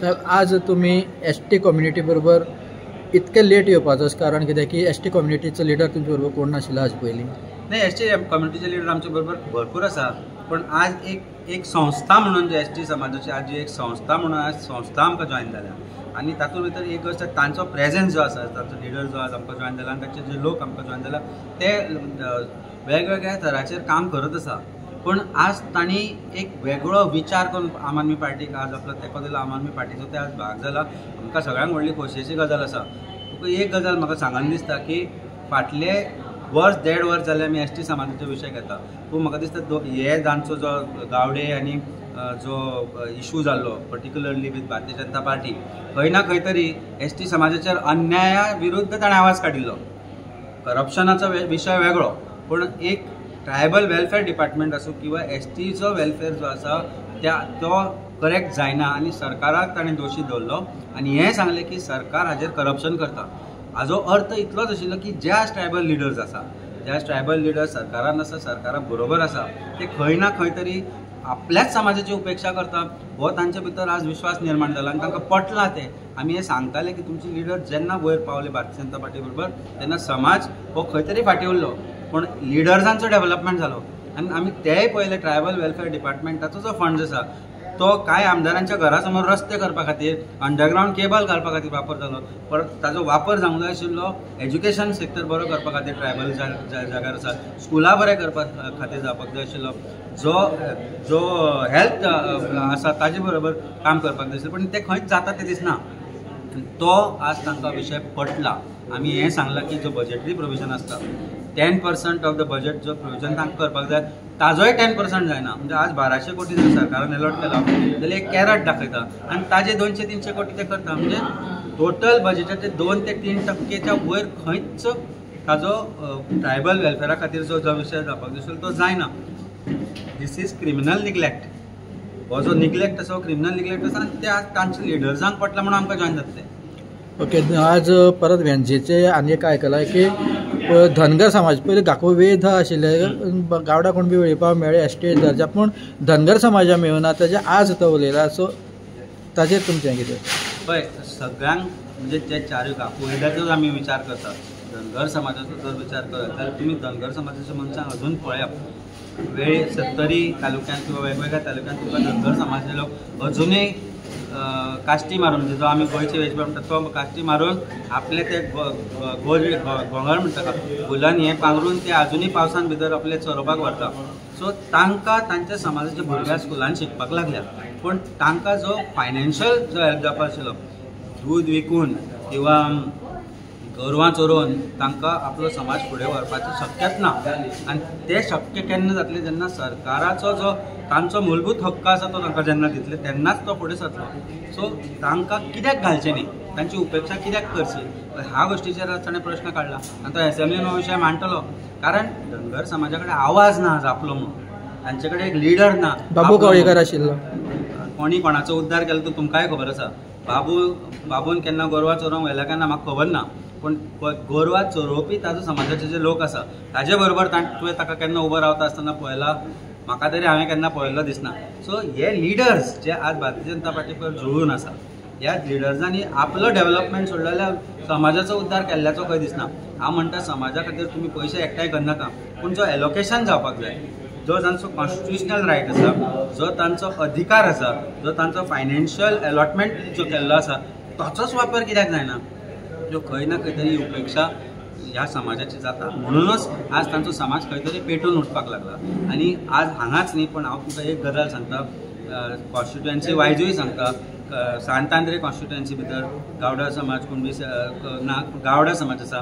साहेब, आज तुम्ही ST. Community बरोबर इतके लेट येवपाचो कारण कित्याक की एस.टी. कम्युनिटीचो लिडर तुमचे बरोबर कोण नाशिल्लो आज पयलीं? नाही, एस टी कम्युनिटीचे लिडर आमच्या बरोबर भरपूर आसा, पण आज एक संस्था म्हणून जे एस टी समाजाची आज जी एक संस्था म्हणून आज संस्था आमकां जॉईन जाल्या आणि तातूंत भितर एक गोष्ट तांचो प्रेझेन्स जो आसा, तांचो लिडर जो आज आमकां जॉईन जाला आनी तांचे जे लोक आमकां जॉईन जाला ते वेगवेगळ्या तराचेर काम करत आसा. पण आज तांणी एक वेगळो विचार करून आम आदमी पार्टीक आज आपलो तेंको दिला. आम आदमी पार्टीचो ते आज भाग जाला. आमकां सगळ्यांक व्हडली खोशयेची गजाल आसा. तुका एक गजाल म्हाका सांगन दिसता की फाटले वर्स 1.5 वर्स जाले आमी एस टी समाजाचो विशय घेता. पूण म्हाका दिसता हे जांचो जो गावडे आनी जो इशू जाल्लो particularly with Bharatiya Janata party, खंय ना खंय तरी एस टी समाजाचेर अन्याया विरुद्ध ताणें आवाज काडिल्लो. करप्शनाचो विशय वेगळो, पण एक ट्रायबल वेलफेअर डिपार्टमेंट आसूं किंवा एस टीचो वेलफेअर जो आसा तो करेक्ट जायना आनी सरकाराक ताणें दोशी दवरलो आनी हें सांगलें की सरकार हाजेर करप्शन करता. हाजो अर्थ इतलोच आशिल्लो की ज्या ट्रायबल लिडर्स आसा, ज्या ट्रायबल लिडर्स सरकारान आसा, सरकारा बरोबर आसा, ते खंय ना खंय तरी आपल्याच समाजाची उपेक्षा करता हो तांचे भितर आज विश्वास निर्माण जाला आनी तांकां पटलां तें. आमी हें सांगताले की तुमचे लिडर जेन्ना वयर पावले भारतीय जनता पार्टी बरोबर तेन्ना समाज हो खंय तरी फाटीं उरलो, पण लिडर्सांचो डेव्हलपमेंट जालो आनी आमी तेंय पळयलें. ट्रायबल वेलफेअर डिपार्टमेंटाचो जो फंड आसा तो कांय आमदारांच्या घरा समोर रस्ते करपा खातीर, अंडरग्रावंड केबल घालपा खातीर वापर जालो. परत ताजो वापर जावंक जाय आशिल्लो एज्युकेशन सेक्टर बरो करपा खातीर ट्रायबल जाग्यार आसा, स्कुलां बरें करपा खातीर जावपाक जाय आशिल्लो, जो हेल्थ आसा ताजे बरोबर काम करपाक जाय आशिल्लें, पण तें खंयच जाता तें दिसना. तो आज तांकां विशय पटला. आमी हें सांगलां की जो बजेटरी प्रोविजन आसता 10% ऑफ द बजेट जो प्रोविजन तांकां करपाक जाय ताजोय 10% जायना. म्हणजे आज 1200 कोटी जर सरकारान अलॉट केला जाल्यार एक कॅरट दाखयता आनी ताजे 200-300 कोटी ते करता. म्हणजे टोटल बजेटाचे 2 ते 3% वयर खंयच ताजो ट्रायबल वेलफेअरा खातीर जो विशय जावपाक जाय तो जायना. This is criminal neglect. हो जो निग्लेक्ट आसा क्रिमिनल निग्लेक्ट आसा आनी ते आज तांच्या लिडर्सांक पटला म्हणून आमकां जॉईन जातले. ओके, आज परत वेंचेचे आनी एक आयकलां की धनगर समाज पयलीं गाको वेध आशिल्ले, गावडा कोण बी वेळपाक मेळ्ळे एस टी दर्जा, पूण धनगर समाजा मेळूना ताजे आज तो उलयला. सो ताजेर तुमचें कितें? पळय, सगळ्यांक म्हणजे जे चारूय गाको वेदाचो आमी विचार करतात, धनगर समाजाचो जर विचार करत जाल्यार तुमी धनगर समाजाच्या मनशांक अजून पळयात. वेळे 70 तालुक्यांत किंवा वेगवेगळ्या तालुक्यांत तुमकां धनगर समाजाचे लोक अजुनूय काश्टी मारून, म्हणजे जो आमी गोंयचे वेंचणूक म्हणटा तो काश्टी मारून आपले ते गोंगळ म्हणटा फुलान हें पांगरून ते आजुनूय पावसान भितर आपले चरोवपाक व्हरता. सो तांकां तांच्या समाजाच्या भुरग्या स्कुलान शिकपाक लागल्या, पण तांकां जो फायनान्शियल जो हेल्प जावपाक आशिल्लो दूद विकून किंवा गोरवां चोरोवन तांकां आपलो समाज फुडें व्हरपाचें शक्यच ना. आनी तें शक्य केन्ना जातलें जेन्ना सरकाराचो जो तांचो मूलभूत हक्क आसा तो तांकां जेन्ना दितले तेन्नाच तो फुडें सरतलो. सो तांकां कित्याक घालचें न्ही, तांची उपेक्षा कित्याक करची, ह्या गोश्टीचेर आज ताणें प्रश्न काडला आनी तो एसेंब्लीन हो विशय मांडटलो. कारण धनगर समाजा कडेन आवाज ना आज आपलो म्हणून, तांचे कडेन एक लिडर ना. बाबू कवळेकर आशिल्लो, कोणी कोणाचो उद्धार केलो तो तुमकांय खबर आसा. बाबून केन्ना गोरवां चोरोवंक व्हेला केन्ना म्हाका खबर ना, पण गोरवां चोरोवपी ताजो समाजाचे जे लोक आसा ताजे बरोबर तुवें ताका केन्ना उबो रावता आसतना पळयला? म्हाका तरी हांवें केन्ना पळयल्लो दिसना. सो हे लिडर्स जे आज भारतीय जनता पार्टी पयर जुळून आसा, ह्या लिडर्सांनी आपलो डेव्हलपमेंट सोडलो जाल्यार समाजाचो उद्धार केल्ल्याचो खंय दिसना. हांव म्हणटा समाजा खातीर तुमी पयशे एकठांय करनाका, पूण जो एलोकेशन जावपाक जाय, जो तांचो कॉन्स्टिट्युशनल रायट आसा, जो तांचो अधिकार आसा, जो तांचो फायनान्शियल अलॉटमेंट जो केल्लो आसा ताचोच वापर कित्याक जायना? जो खंय ना खंय तरी उपेक्षा ह्या समाजाची जाता. म्हणूनच आज तांचो समाज खंय तरी पेटून उठपाक लागला. आनी आज हांगाच न्ही, पण हांव तुमकां एक गजाल सांगता, कॉन्स्टिट्युएन्सी वायजूय सांगता. सांतांद्रे कॉन्स्टिट्युएन्सी भितर गावडा समाज कुणबी गावडा समाज आसा,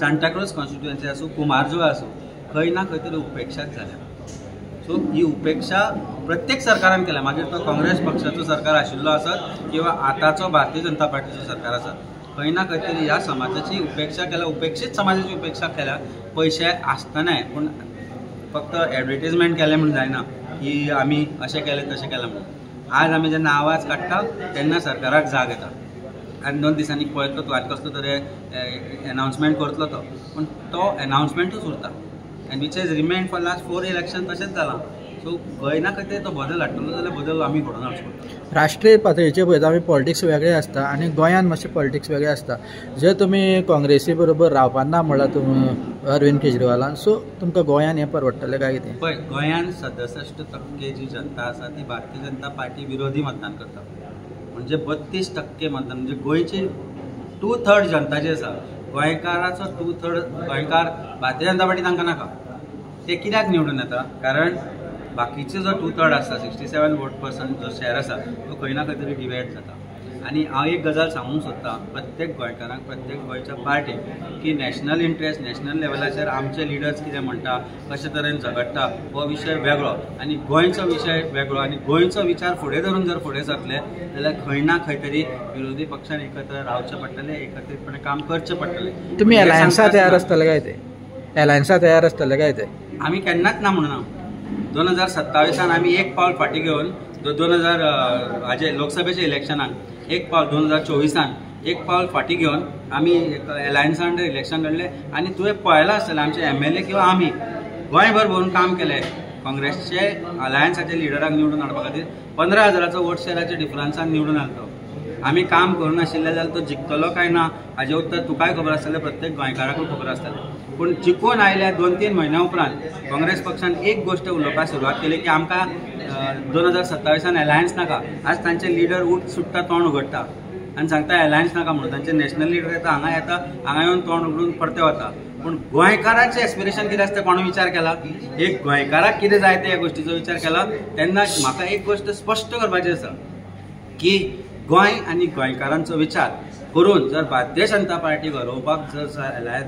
सांताक्रूज कॉन्स्टिट्युएन्सी आसूं, कुमारजुवा आसूं, खंय ना खंय तरी उपेक्षाच जाल्या. सो ही उपेक्षा प्रत्येक सरकारान केल्या, मागीर तो काँग्रेस पक्षाचो सरकार आशिल्लो आसत किंवा आतांचो भारतीय जनता पार्टीचो सरकार आसत, खंय ना खंय तरी ह्या समाजाची उपेक्षा केल्या, उपेक्षीत समाजाची उपेक्षा केल्या पयशे आसतनाय. पूण फक्त एडवर्टिजमेंट केलें म्हूण जायना की आमी अशें केलें तशें केलें म्हणून. आज आमी जेन्ना आवाज काडटा तेन्ना सरकाराक जाग येता. आनी 2 दिसांनी पळयतलो तूं आनी कसलो तरी अनावन्समेंट करतलो तो, पूण तो अनावन्समेंटूच उरता. End which hedge remained for last 4 election तशेंच जालां. सो खंय ना खंय तो बदल हाडटलो जाल्यार बदल आमी घडोवन हाडचो पडटलो. राष्ट्रीय पातळीचेर पळयता आमी पॉलिटिक्स वेगळे आसता आनी गोंयांत मातशें पॉलिटिक्स वेगळें आसता. जर तुमी काँग्रेसी बरोबर रावपाना म्हणल्यार तुमी अरविंद केजरीवालान, सो तुमकां गोंयांत हें परवडटलें काय कितें? पळय, गोंयांत 67% जी जनता आसा ती भारतीय जनता पार्टी विरोधी मतदान करता. म्हणजे 32% मतदान, म्हणजे गोंयची 2/3 जनता जी आसा, गोंयकाराचो 2/3 गोंयकार भारतीय जनता पार्टी तांकां नाका. ते कित्याक निवडून येता? कारण बाकीचे जो 2/3 आसा, 67% जो शेअर आसा तो खंय ना खंय तरी डिवायड जाता. आनी हांव एक गजाल सांगूंक सोदतां प्रत्येक गोंयकारांक, प्रत्येक गोंयच्या पार्टीक, की नॅशनल इंट्रस्ट, नॅशनल लेवलाचेर आमचे लिडर्स कितें म्हणटा, कशे तरेन झगडटा, हो विशय वेगळो आनी गोंयचो विशय वेगळो. आनी गोंयचो विचार फुडें धरून जर फुडें सरले जाल्यार खंय ना खंय तरी विरोधी पक्षान एकत्र रावचें पडटलें, एकत्रीतपणे काम करचें पडटलें. तुमी एलायन्सा तयार आसतले काय ते? एलायन्सा तयार आसतले काय ते? आमी केन्नाच ना म्हणना. 2027 आमी एक पावल फाटीं घेवन 2000 हाजे लोकसभेच्या इलेक्शनाक एक पावल, 2024 एक पावल फाटीं घेवन आमी एलायन्सा अंडर इलेक्शन लढले. आनी तुवें पळयलां आसतलें आमचे MLA किंवा आमी गोंयभर भोंवून काम केलें. काँग्रेसचे अलायन्साचे लिडराक निवडून हाडपा खातीर 15,000चो वोट शेअराच्या डिफरन्सान निवडून हाडलो. आमी काम करूनाशिल्ले जाल्यार तो जिखतलो काय ना हाजें उत्तर तुकाय खबर आसतलें, प्रत्येक गोंयकाराकूय खबर आसतलें. पूण जिखून आयल्या 2-3 म्हयन्या उपरांत काँग्रेस पक्षान एक गोश्ट उलोवपाक सुरवात केली की आमकां 2027 एलायन्स नाका. आज तांचे लिडर उठ सुट्टा तोंड उगडटा आनी सांगता एलायन्स नाका म्हणून. तांचे नॅशनल लिडर येता हांगा येवन तोंड उगडून परते वता. पूण गोंयकारांचें एस्पिरेशन कितें आसता कोणें विचार केला? एक गोंयकाराक कितें जाय ते ह्या गोश्टीचो विचार केला तेन्ना म्हाका एक गोश्ट स्पश्ट करपाची आसा की गोंय आनी गोंयकारांचो विचार करून जर भारतीय जनता पार्टी घडोवपाक जर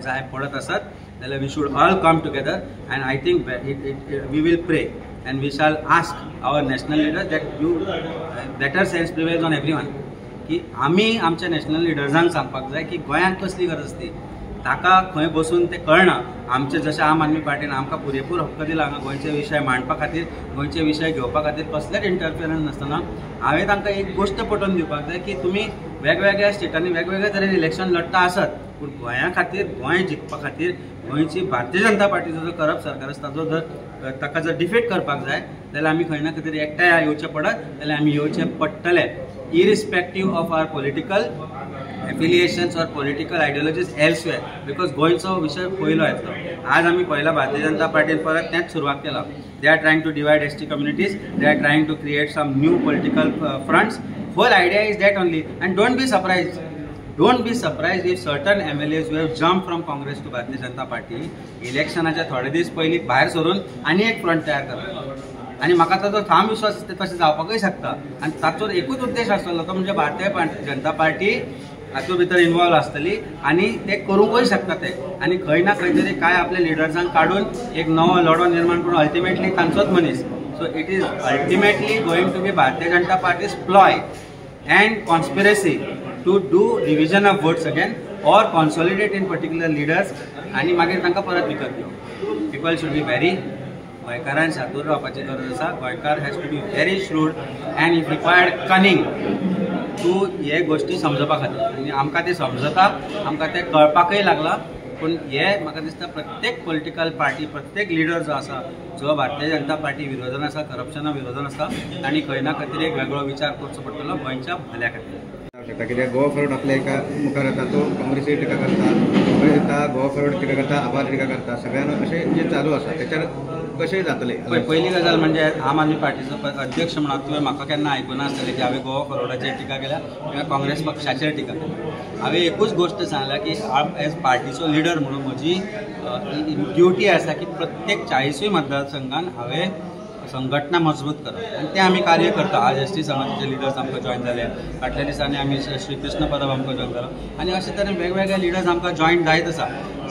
जाय पडत आसत जाल्यार we should all come together. And I think we will pray and we shall ask our national leaders that you better sense prevails on everyone. की आमी आमच्या नॅशनल लिडर्सांक सांगपाक जाय की गोंयांत कसली गरज ती, ताका खंय बसून ते कळना. आमचे जशें आम आदमी पार्टीन आमकां पुरेपूर हक्क दिला हांगा गोंयचे विशय मांडपा खातीर, गोंयचे विशय घेवपा खातीर कसलेच इंटरफियरन्स नासतना हांवें तांकां एक गोश्ट पटोवन दिवपाक जाय की तुमी वेगवेगळ्या स्टेटांनी वेगवेगळ्या तरेन इलेक्शन लढता आसत, पूण गोंया खातीर, गोंय जिखपा खातीर गोंयची भारतीय जनता पार्टीचो जो करप सरकार आसा ताचो जर ताका जर डिफीट करपाक जाय जाल्यार आमी खंय ना खंय तरी एकठांय येवचें पडत, जाल्यार आमी येवचें पडटलें. Irrespective of our political affiliations or political ideologies elsewhere, because गोंयचो विशय पयलो येतलो. आज आमी पळयला भारतीय जनता पार्टीन परत तेंच सुरवात केला. They are trying to divide ST communities, they are trying to create some new political fronts. Whole idea is that only. And don't be surprised if certain MLAs who have jumped from Congress to Bharatiya Janata party इलेक्शनाच्या थोडे दीस पयलीं भायर सरून आनी एक front तयार करता. आनी म्हाका ताचो ठाम विश्वास तशें जावपाकूय शकता. आनी ताचो एकूच उद्देश आसतलो तो म्हणजे भारतीय जनता पार्टी हातूंत भितर इन्वॉल्व आसतली आनी ते करूंकूय शकता ते. आनी खंय ना खंय तरी काय आपल्या लिडर्सांक काडून एक नवो लढो निर्माण करून अल्टिमेटली तांचोच मनीस. So it is ultimately going to be Bharatiya Janata party's ploy and conspiracy to do division of votes again or consolidate in particular leaders आणि मागीर तांकां परत विकत घेवप. People should be very गोंयकारांक शादूर रावपाची गरज आसा. Goenkar has to be very shrewd and if required cunning to हे गोश्टी समजपा खातीर. आनी आमकां ते समजता, आमकां ते कळपाकय लागला. पूण हे म्हाका दिसता प्रत्येक पॉलिटिकल पार्टी, प्रत्येक लिडर जो आसा जो भारतीय जनता पार्टी विरोधान आसा, करप्शना विरोधान आसा, तांणी खंय ना खंय तरी एक वेगळो विचार करचो पडटलो गोंयच्या भल्या खातीर. कित्याक गोवा फॉरवर्ड आपल्या एका मुखार येता तो काँग्रेसी टिका करता, काँग्रेस येता गोवा फॉरवर्ड टिका करता, आभार टिका करता, सगळ्यांना अशें जे चालू आसा त्याच्यार कशें जातलें? पयली गजाल म्हणजे आम आदमी पार्टीचो अध्यक्ष म्हणून तुवें म्हाका केन्ना आयकुना आसतलें की हांवें गोवा फॉरवर्डाचेर टिका केल्या किंवा काँग्रेस पक्षाचेर टिका केल्या. हांवें एकूच गोश्ट सांगल्या की एज पार्टीचो लिडर म्हणून म्हजी ड्युटी आसा की प्रत्येक 40 मतदारसंघान हांवें संघटना मजबूत करप आनी तें आमी कार्य करता. आज ST समाजाचे लिडर्स आमकां जॉयन जाले, फाटल्या दिसांनी आमी श्री कृष्ण परब आमकां जॉयन जालो आनी अशे तरेन वेगवेगळे लिडर्स आमकां जॉयन जायत आसा.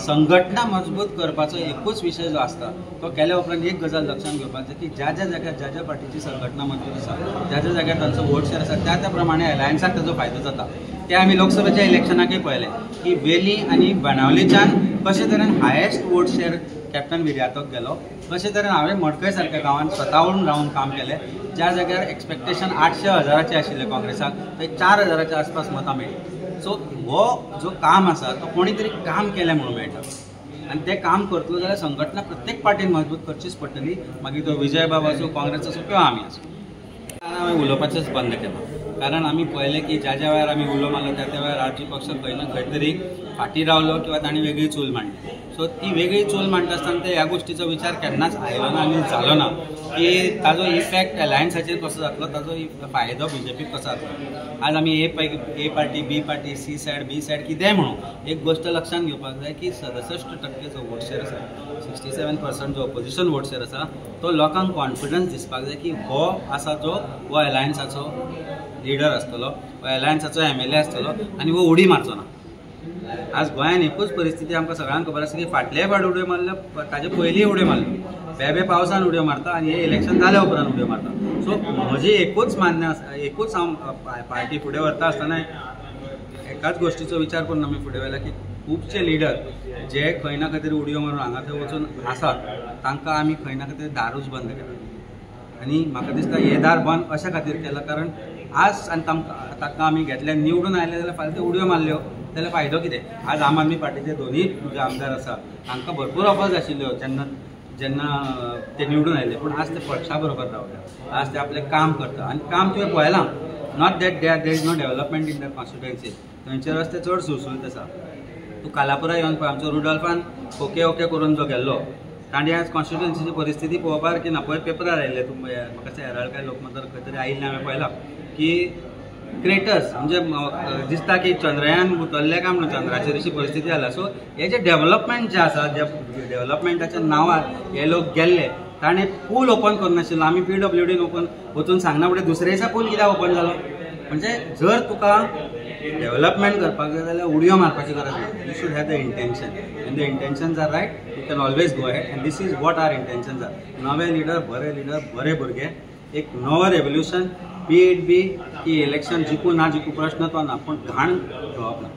संघटना मजबूत करपाचो एकूच विशय जो आसता तो केल्या उपरांत एक गजाल लक्षांत घेवपाक जाय की ज्या ज्या जाग्यार ज्या ज्या पार्टीची संघटना मजबूत आसा, ज्या ज्या जाग्यार तांचो वोट शेअर आसा, त्या त्या प्रमाणे एलायन्साक ताचो फायदो जाता. ते आमी लोकसभेच्या इलेक्शनाकय पळयलें की वेली आनी बाणावलीच्यान कशे तरेन हायेस्ट वोट शेअर कॅप्टन विर्यातोक गेलो, कशे तरेन हांवें मडकय सारक्या गांवांत स्वतावून रावन काम केलें. ज्या जाग्यार एक्सपेक्टेशन 800,000 आशिल्लें काँग्रेसाक थंय 4,000 आसपास मतां मेळ्ळीं. सो हो जो काम आसा तो कोणी तरी काम केलें म्हणून मेळटा. आनी ते काम करतलो जाल्यार संघटना प्रत्येक पार्टीन मजबूत करचीच पडटली, मागीर तो विजय बाब आसूं, काँग्रेस आसूं किंवा आमी आसूं. आमी उलोवपाचेंच बंद केलां, कारण आमी पळयलें की ज्या ज्या वेळार आमी उलो मारलो त्या वेळार राजकी पक्ष खंय ना खंय तरी फाटीं रावलो किंवा तांणी वेगळी चूल मांडली. सो ती वेगळी चूल मांडटा आसतना ते ह्या गोश्टीचो विचार केन्नाच आयलो ना आनी जालो ना की ताजो इफेक्ट अलायन्साचेर कसो जातलो, ताजो फायदो बीजेपीक कसो जातलो. आज आमी ए पार्टी, बी पार्टी, सी सायड, बी सायड कितेंय म्हणून एक गोश्ट लक्षात घेवपाक जाय की 67% जो वोट शेअर आसा, 67% जो ऑपोजिशन वोट शेअर आसा, तो लोकांक कॉन्फिडन्स दिसपाक जाय की हो आसा जो हो अलायन्साचो लिडर आसतलो, हो अलायन्साचो MLA आसतलो आनी वो उडी मारचो ना. आज गोंयांत एकूच परिस्थिती आमकां सगळ्यांक खबर आसा की फाटले फावट उड्यो मारल्यो, ताजे पयलीं उड्यो मारल्यो, बेबे पावसान उड्यो मारता आनी हे इलेक्शन जाल्या उपरांत उड्यो मारता. सो म्हजी एकूच मान्य आसा, एकूच हांव पार्टी फुडें व्हरता आसतना एकाच गोश्टीचो विचार करून आमी फुडें व्हेला की खुबशे लिडर जे खंय ना खंय तरी उड्यो मारून हांगा थंय वचून आसात, तांकां आमी खंय ना खंय तरी दारूच बंद केला. आनी म्हाका दिसता हे दार बंद अशा खातीर केला कारण आज आनी तांकां आमी घेतले निवडून आयले जाल्यार फाल्यां ते उड्यो मारल्यो जाल्यार फायदो कितें. आज आम आदमी पार्टीचे दोनूय जे आमदार आसा तांकां भरपूर ऑफर्स आशिल्ल्यो जेन्ना ते निवडून आयले, पूण आज ते पक्षा बरोबर रावले, आज ते आपलें काम करता आनी काम तुवें पळयलां. Not that there is no development in the constituency, थंयचे रस्ते चड सुळसुळीत आसा. तूं कालापुरा येवन पळय, आमचो रुडॉल्फान ओके करून जो गेल्लो, तांणी आज कॉन्स्टिट्युएन्सीची परिस्थिती पळोवपाक की ना पळय पेपरार आयिल्ले, म्हाका दिसता हेराल्ड काय लोकमतार खंय तरी आयिल्लें हांवें पळयलां की क्रेटर्स म्हणजे दिसता की चंद्रयान उतरलें काय म्हणून चंद्राचेर अशी परिस्थिती जाला. सो हे जे डेव्हलपमेंट जे आसा, जे डेव्हलपमेंटाच्या नांवार हे लोक गेल्ले, ताणें पूल ओपन करनाशिल्लो. आमी PWDन ओपन वचून सांगना फुडें दुसऱ्या दिसा पूल कित्याक ओपन जालो. म्हणजे जर तुका डेव्हलपमेंट करपाक जाय जाल्यार उडयो मारपाची गरज ना. You should have the intention, and the intentions are right, you can always go ahead, and this is what our intentions are. नवे लिडर, बरे भुरगे, एक नवं रेव्होल्युशन, बी की इलेक्शन जिखू ना जिखू प्रश्न तो ना, पूण घाण घेवप ना.